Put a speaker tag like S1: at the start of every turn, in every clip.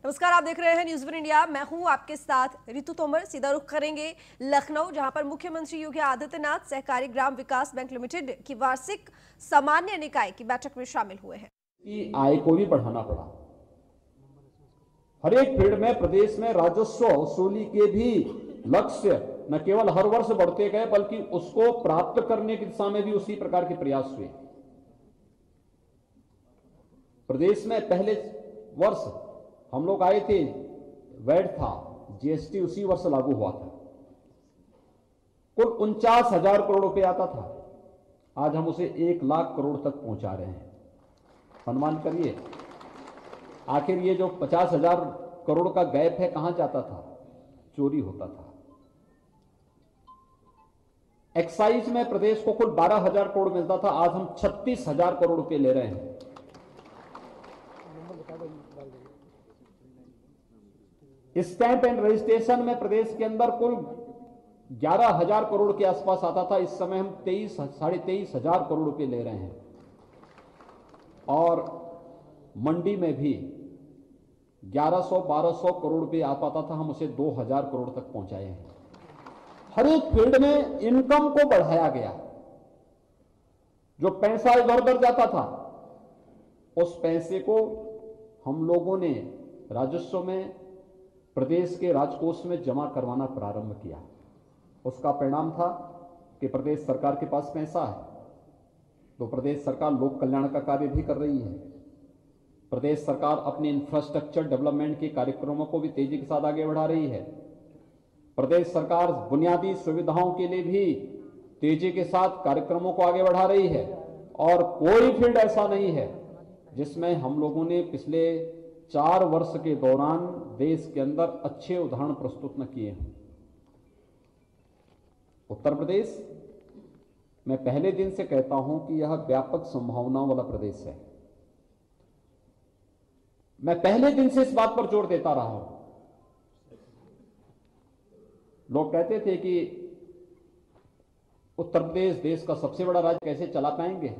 S1: नमस्कार, आप देख रहे हैं न्यूज़ वन इंडिया। मैं हूं आपके साथ रितु तोमर। सीधा रुख करेंगे लखनऊ, जहां पर मुख्यमंत्री योगी आदित्यनाथ सहकारी ग्राम विकास बैंक लिमिटेड की वार्षिक सामान्य निकाय की बैठक में शामिल हुए हैं।
S2: की आय को भी बढ़ाना पड़ा। हर एक फील्ड में प्रदेश में राजस्व वसूली के भी लक्ष्य न केवल हर वर्ष बढ़ते गए, बल्कि उसको प्राप्त करने की दिशा में भी उसी प्रकार के प्रयास हुए। प्रदेश में पहले वर्ष हम लोग आए थे, वैट था, जीएसटी उसी वर्ष लागू हुआ था। कुल 49,000 करोड़ रुपए आता था। आज हम उसे 1 लाख करोड़ तक पहुंचा रहे हैं। अनुमान करिए, आखिर ये जो 50,000 करोड़ का गैप है कहां जाता था? चोरी होता था। एक्साइज में प्रदेश को कुल 12,000 करोड़ मिलता था, आज हम 36,000 करोड़ रुपए ले रहे हैं। स्टैंप एंड रजिस्ट्रेशन में प्रदेश के अंदर कुल 11,000 करोड़ के आसपास आता था, इस समय हम 23,500 करोड़ रुपए ले रहे हैं। और मंडी में भी 1100-1200 करोड़ रुपए आ पाता था, हम उसे 2,000 करोड़ तक पहुंचाए हैं। हर एक फील्ड में इनकम को बढ़ाया गया। जो पैसा इधर उधर जाता था, उस पैसे को हम लोगों ने राजस्व में प्रदेश के राजकोष में जमा करवाना प्रारंभ किया। उसका परिणाम था कि प्रदेश सरकार के पास पैसा है, तो प्रदेश सरकार लोक कल्याण का कार्य भी कर रही है। प्रदेश सरकार अपने इंफ्रास्ट्रक्चर डेवलपमेंट के कार्यक्रमों को भी तेजी के साथ आगे बढ़ा रही है। प्रदेश सरकार बुनियादी सुविधाओं के लिए भी तेजी के साथ कार्यक्रमों को आगे बढ़ा रही है। और कोई फील्ड ऐसा नहीं है जिसमें हम लोगों ने पिछले 4 वर्ष के दौरान देश के अंदर अच्छे उदाहरण प्रस्तुत न किए हैं। उत्तर प्रदेश, मैं पहले दिन से कहता हूं कि यह व्यापक संभावनाओं वाला प्रदेश है। मैं पहले दिन से इस बात पर जोर देता रहा हूं। लोग कहते थे कि उत्तर प्रदेश देश का सबसे बड़ा राज्य, कैसे चला पाएंगे?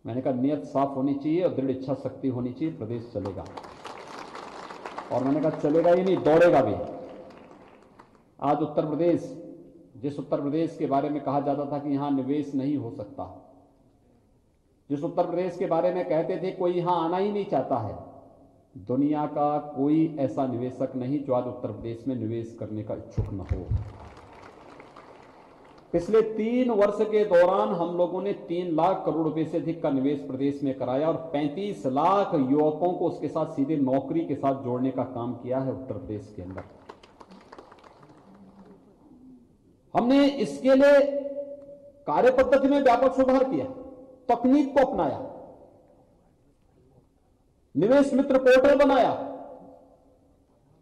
S2: मैंने कहा नियत साफ होनी चाहिए और दृढ़ इच्छा शक्ति होनी चाहिए, प्रदेश चलेगा। और मैंने कहा चलेगा ही नहीं, दौड़ेगा भी। आज उत्तर प्रदेश, जिस उत्तर प्रदेश के बारे में कहा जाता था कि यहां निवेश नहीं हो सकता, जिस उत्तर प्रदेश के बारे में कहते थे कोई यहां आना ही नहीं चाहता है, दुनिया का कोई ऐसा निवेशक नहीं जो आज उत्तर प्रदेश में निवेश करने का इच्छुक न हो। पिछले 3 वर्ष के दौरान हम लोगों ने 3 लाख करोड़ रुपए से अधिक का निवेश प्रदेश में कराया और 35 लाख युवकों को उसके साथ सीधे नौकरी के साथ जोड़ने का काम किया है उत्तर प्रदेश के अंदर। हमने इसके लिए कार्य पद्धति में व्यापक सुधार किया, तकनीक को अपनाया, निवेश मित्र पोर्टल बनाया।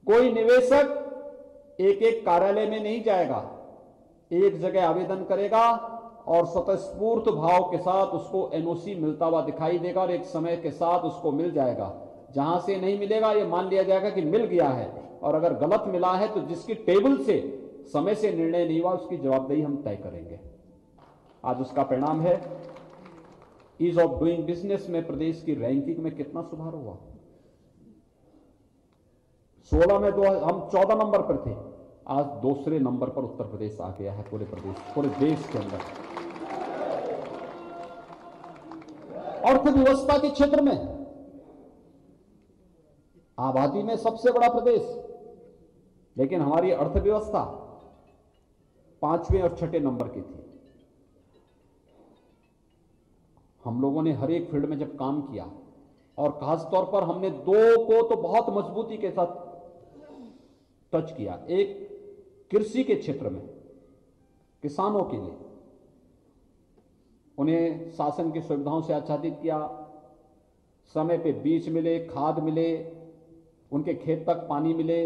S2: कोई निवेशक एक कार्यालय में नहीं जाएगा, एक जगह आवेदन करेगा और स्वतःस्फूर्त भाव के साथ उसको एनओसी मिलता हुआ दिखाई देगा और एक समय के साथ उसको मिल जाएगा। जहां से नहीं मिलेगा यह मान लिया जाएगा कि मिल गया है, और अगर गलत मिला है तो जिसकी टेबल से समय से निर्णय नहीं हुआ उसकी जवाबदेही हम तय करेंगे। आज उसका परिणाम है ईज ऑफ डूइंग बिजनेस में प्रदेश की रैंकिंग में कितना सुधार हुआ। 16 में हम 14 नंबर पर थे, आज दूसरे नंबर पर उत्तर प्रदेश आ गया है पूरे देश के अंदर। अर्थव्यवस्था के क्षेत्र में आबादी में सबसे बड़ा प्रदेश, लेकिन हमारी अर्थव्यवस्था 5वें और 6ठे नंबर की थी। हम लोगों ने हर एक फील्ड में जब काम किया, और खासतौर पर हमने 2 को तो बहुत मजबूती के साथ टच किया। एक कृषि के क्षेत्र में किसानों के लिए उन्हें शासन की सुविधाओं से आच्छादित किया, समय पे बीज मिले, खाद मिले, उनके खेत तक पानी मिले,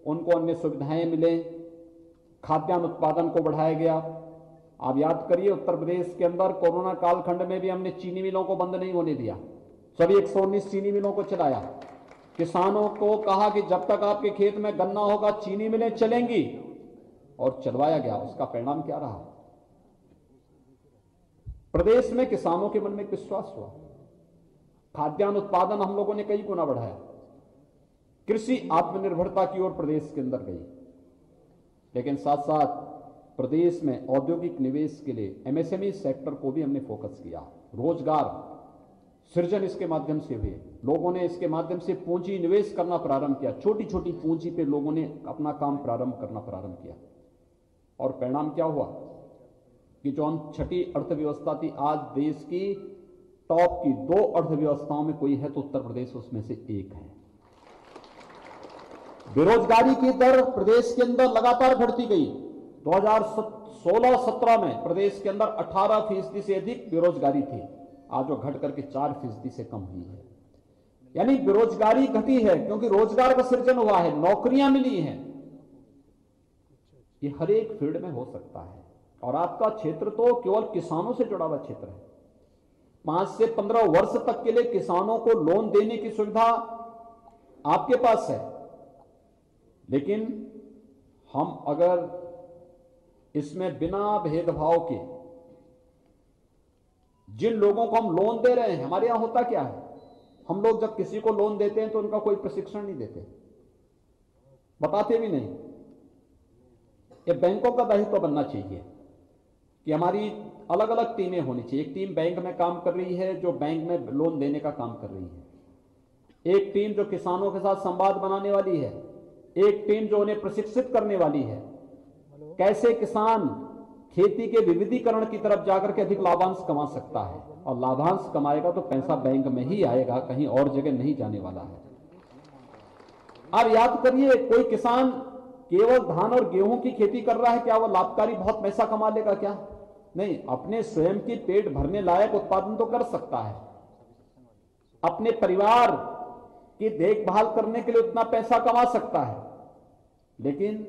S2: उनको अन्य सुविधाएं मिले, खाद्यान्न उत्पादन को बढ़ाया गया। आप याद करिए, उत्तर प्रदेश के अंदर कोरोना कालखंड में भी हमने चीनी मिलों को बंद नहीं होने दिया, सभी 119 चीनी मिलों को चलाया। किसानों को कहा कि जब तक आपके खेत में गन्ना होगा चीनी मिलें चलेंगी, और चलवाया गया। उसका परिणाम क्या रहा? प्रदेश में किसानों के मन में विश्वास हुआ। खाद्यान्न उत्पादन हम लोगों ने कई गुना बढ़ाया। कृषि आत्मनिर्भरता की ओर प्रदेश के अंदर गई, लेकिन साथ साथ प्रदेश में औद्योगिक निवेश के लिए एमएसएमई सेक्टर को भी हमने फोकस किया। रोजगार सृजन इसके माध्यम से हुए, लोगों ने इसके माध्यम से पूंजी निवेश करना प्रारंभ किया। छोटी छोटी पूंजी पे लोगों ने अपना काम प्रारंभ करना प्रारंभ किया, और परिणाम क्या हुआ कि जो हम छठी अर्थव्यवस्था थी, आज देश की टॉप की 2 अर्थव्यवस्थाओं में कोई है तो उत्तर प्रदेश उसमें से एक है। बेरोजगारी की दर प्रदेश के अंदर लगातार बढ़ती गई। 2016-17 में प्रदेश के अंदर 18% से अधिक बेरोजगारी थी, आज वो घट करके 4% से कम हुई है। यानी बेरोजगारी घटी है क्योंकि रोजगार का सृजन हुआ है, नौकरियां मिली हैं। ये हर एक फील्ड में हो सकता है, और आपका क्षेत्र तो केवल किसानों से जुड़ा हुआ क्षेत्र है। 5 से 15 वर्ष तक के लिए किसानों को लोन देने की सुविधा आपके पास है, लेकिन हम अगर इसमें बिना भेदभाव के जिन लोगों को हम लोन दे रहे हैं, हमारे यहां होता क्या है, हम लोग जब किसी को लोन देते हैं तो उनका कोई प्रशिक्षण नहीं देते, बताते भी नहीं। ये बैंकों का दायित्व बनना चाहिए कि हमारी अलग अलग टीमें होनी चाहिए। एक टीम बैंक में काम कर रही है जो बैंक में लोन देने का काम कर रही है, एक टीम जो किसानों के साथ संवाद बनाने वाली है, एक टीम जो उन्हें प्रशिक्षित करने वाली है कैसे किसान खेती के विविधीकरण की तरफ जाकर के अधिक लाभांश कमा सकता है, और लाभांश कमाएगा तो पैसा बैंक में ही आएगा, कहीं और जगह नहीं जाने वाला है। अब याद करिए, कोई किसान केवल धान और गेहूं की खेती कर रहा है, क्या वो लाभकारी बहुत पैसा कमा लेगा क्या? नहीं, अपने स्वयं की पेट भरने लायक उत्पादन तो कर सकता है, अपने परिवार की देखभाल करने के लिए उतना पैसा कमा सकता है, लेकिन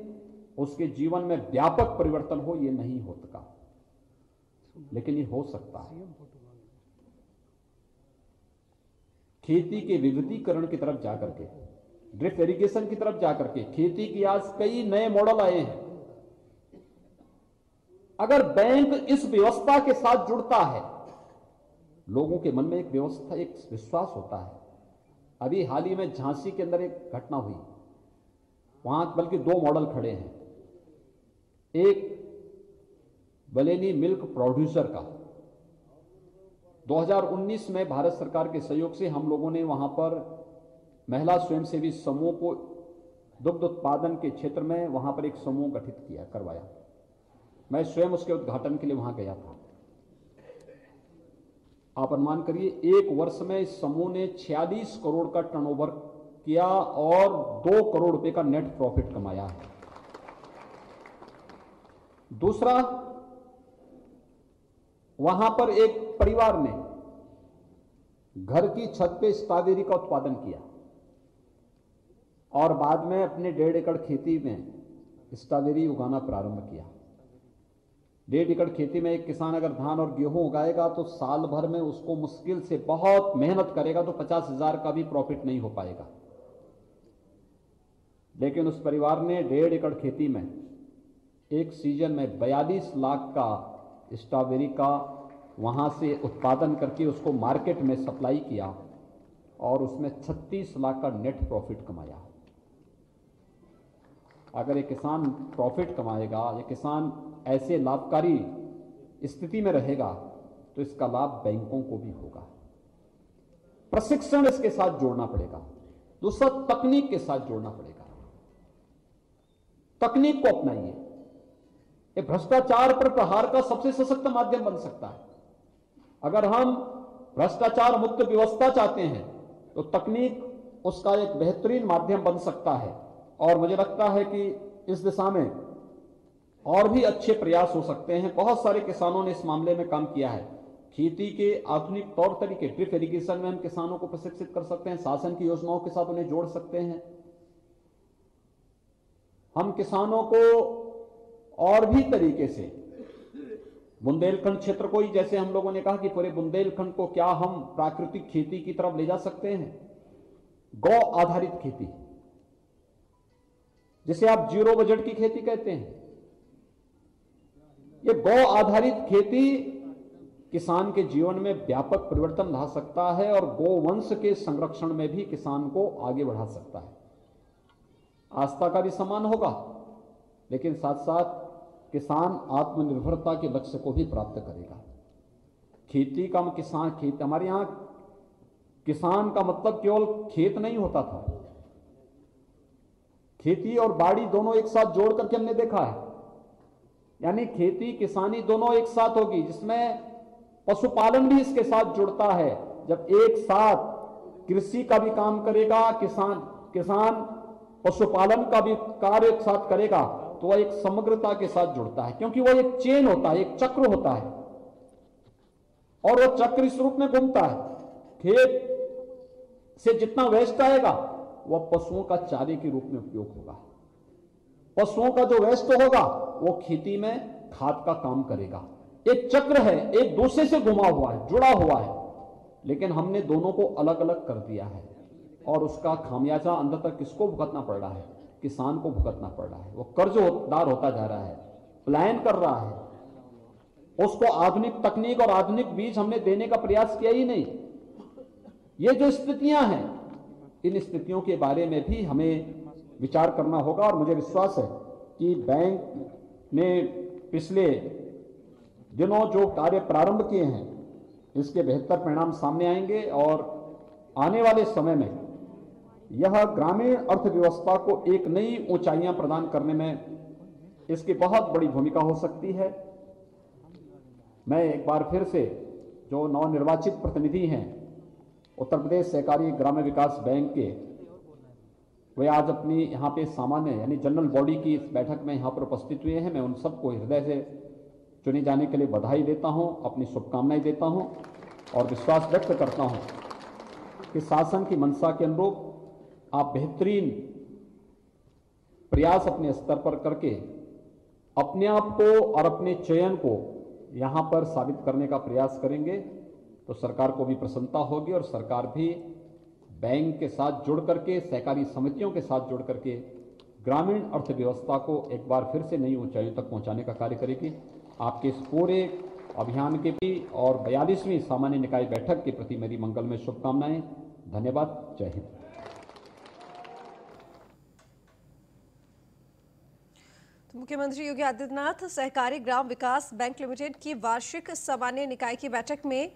S2: उसके जीवन में व्यापक परिवर्तन हो ये नहीं होता, लेकिन ये हो सकता है। खेती के विविधीकरण की तरफ जाकर के, ड्रिप इरिगेशन की तरफ जाकर के, खेती की आज कई नए मॉडल आए हैं। अगर बैंक इस व्यवस्था के साथ जुड़ता है, लोगों के मन में एक व्यवस्था, एक विश्वास होता है। अभी हाल ही में झांसी के अंदर एक घटना हुई, वहां बल्कि 2 मॉडल खड़े हैं। एक बलेनी मिल्क प्रोड्यूसर का 2019 में भारत सरकार के सहयोग से हम लोगों ने वहां पर महिला स्वयंसेवी समूह को दुग्ध उत्पादन के क्षेत्र में वहां पर एक समूह गठित करवाया। मैं स्वयं उसके उद्घाटन के लिए वहां गया था। आप अनुमान करिए, 1 वर्ष में इस समूह ने 46 करोड़ का टर्नओवर किया और 2 करोड़ रुपए का नेट प्रॉफिट कमाया है। दूसरा, वहां पर एक परिवार ने घर की छत पे स्ट्रॉबेरी का उत्पादन किया और बाद में अपने 1.5 एकड़ खेती में स्ट्रॉबेरी उगाना प्रारंभ किया। 1.5 एकड़ खेती में एक किसान अगर धान और गेहूं उगाएगा तो साल भर में उसको मुश्किल से बहुत मेहनत करेगा तो 50,000 का भी प्रॉफिट नहीं हो पाएगा, लेकिन उस परिवार ने 1.5 एकड़ खेती में एक सीजन में 42 लाख का स्ट्रॉबेरी का वहां से उत्पादन करके उसको मार्केट में सप्लाई किया और उसमें 36 लाख का नेट प्रॉफिट कमाया। अगर ये किसान प्रॉफिट कमाएगा, ये किसान ऐसे लाभकारी स्थिति में रहेगा तो इसका लाभ बैंकों को भी होगा। प्रशिक्षण इसके साथ जोड़ना पड़ेगा। दूसरा, तकनीक के साथ जोड़ना पड़ेगा। तकनीक को अपनाइए, ये भ्रष्टाचार पर प्रहार का सबसे सशक्त माध्यम बन सकता है। अगर हम भ्रष्टाचार मुक्त व्यवस्था चाहते हैं तो तकनीक उसका एक बेहतरीन माध्यम बन सकता है, और मुझे लगता है कि इस दिशा में और भी अच्छे प्रयास हो सकते हैं। बहुत सारे किसानों ने इस मामले में काम किया है। खेती के आधुनिक तौर तरीके, ड्रिप इरिगेशन में हम किसानों को प्रशिक्षित कर सकते हैं, शासन की योजनाओं के साथ उन्हें जोड़ सकते हैं। हम किसानों को और भी तरीके से बुंदेलखंड क्षेत्र को ही, जैसे हम लोगों ने कहा कि पूरे बुंदेलखंड को क्या हम प्राकृतिक खेती की तरफ ले जा सकते हैं। गौ आधारित खेती, जिसे आप जीरो बजट की खेती कहते हैं, ये गौ आधारित खेती किसान के जीवन में व्यापक परिवर्तन ला सकता है और गोवंश के संरक्षण में भी किसान को आगे बढ़ा सकता है। आस्था का भी सम्मान होगा, लेकिन साथ साथ किसान आत्मनिर्भरता के लक्ष्य को भी प्राप्त करेगा। खेती का किसान, खेत, हमारे यहाँ किसान का मतलब केवल खेत नहीं होता था, खेती और बाड़ी दोनों एक साथ जोड़ करके हमने देखा है, यानी खेती किसानी दोनों एक साथ होगी, जिसमें पशुपालन भी इसके साथ जुड़ता है। जब एक साथ कृषि का भी काम करेगा किसान पशुपालन का भी कार्य एक साथ करेगा, तो वह एक समग्रता के साथ जुड़ता है, क्योंकि वह एक चेन होता है, एक चक्र होता है, और वह चक्र इस रूप में घूमता है। खेत से जितना वेस्ट आएगा वह पशुओं का चारे के रूप में उपयोग होगा, पशुओं का जो वेस्ट होगा वो खेती में खाद का काम करेगा। एक चक्र है, एक दूसरे से घुमा हुआ है, जुड़ा हुआ है, लेकिन हमने दोनों को अलग अलग कर दिया है, और उसका खामियाजा अंततः किसको भुगतना पड़ रहा है? किसान को भुगतना पड़ रहा है। वो कर्जदार होता जा रहा है, पलायन कर रहा है, उसको आधुनिक तकनीक और आधुनिक बीज हमने देने का प्रयास किया ही नहीं। ये जो स्थितियां हैं, इन स्थितियों के बारे में भी हमें विचार करना होगा, और मुझे विश्वास है कि बैंक ने पिछले दिनों जो कार्य प्रारंभ किए हैं इसके बेहतर परिणाम सामने आएंगे, और आने वाले समय में यह ग्रामीण अर्थव्यवस्था को एक नई ऊंचाइयां प्रदान करने में इसकी बहुत बड़ी भूमिका हो सकती है। मैं एक बार फिर से जो नवनिर्वाचित प्रतिनिधि हैं उत्तर प्रदेश सहकारी ग्राम्य विकास बैंक के, वे आज अपनी यहाँ पे सामान्य यानी जनरल बॉडी की इस बैठक में यहाँ पर उपस्थित हुए हैं। मैं उन सबको हृदय से चुने जाने के लिए बधाई देता हूँ, अपनी शुभकामनाएं देता हूँ, और विश्वास व्यक्त करता हूँ कि शासन की मंशा के अनुरूप आप बेहतरीन प्रयास अपने स्तर पर करके अपने आप को और अपने चयन को यहाँ पर साबित करने का प्रयास करेंगे, तो सरकार को भी प्रसन्नता होगी, और सरकार भी बैंक के साथ जुड़ करके, सहकारी समितियों के साथ जुड़ करके ग्रामीण अर्थव्यवस्था को एक बार फिर से नई ऊंचाइयों तक पहुंचाने का कार्य करेगी। आपके इस पूरे अभियान के भी और 42वीं सामान्य निकाय बैठक के प्रति मेरी मंगलमय शुभकामनाएं। धन्यवाद। जय हिंद।
S1: तो मुख्यमंत्री योगी आदित्यनाथ सहकारी ग्राम विकास बैंक लिमिटेड की वार्षिक सामान्य निकाय की बैठक में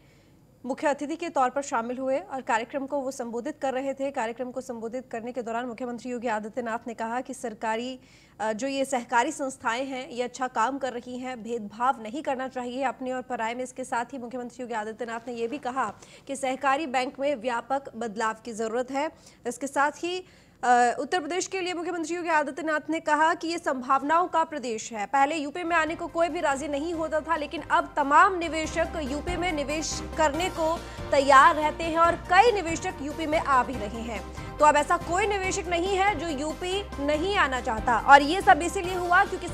S1: मुख्य अतिथि के तौर पर शामिल हुए और कार्यक्रम को वो संबोधित कर रहे थे। कार्यक्रम को संबोधित करने के दौरान मुख्यमंत्री योगी आदित्यनाथ ने कहा कि सरकारी जो ये सहकारी संस्थाएं हैं ये अच्छा काम कर रही हैं, भेदभाव नहीं करना चाहिए अपने और पराये में। इसके साथ ही मुख्यमंत्री योगी आदित्यनाथ ने ये भी कहा कि सहकारी बैंक में व्यापक बदलाव की जरूरत है। इसके साथ ही उत्तर प्रदेश के लिए मुख्यमंत्री योगी आदित्यनाथ ने कहा कि ये संभावनाओं का प्रदेश है। पहले यूपी में आने को कोई भी राजी नहीं होता था, लेकिन अब तमाम निवेशक यूपी में निवेश करने को तैयार रहते हैं और कई निवेशक यूपी में आ भी रहे हैं। तो अब ऐसा कोई निवेशक नहीं है जो यूपी नहीं आना चाहता, और ये सब इसीलिए हुआ क्योंकि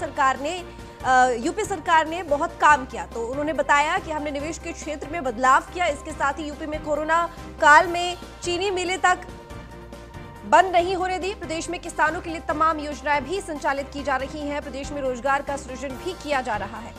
S1: यूपी सरकार ने बहुत काम किया। तो उन्होंने बताया कि हमने निवेश के क्षेत्र में बदलाव किया। इसके साथ ही यूपी में कोरोना काल में चीनी मिलें तक बंद नहीं होने दी। प्रदेश में किसानों के लिए तमाम योजनाएं भी संचालित की जा रही हैं। प्रदेश में रोजगार का सृजन भी किया जा रहा है।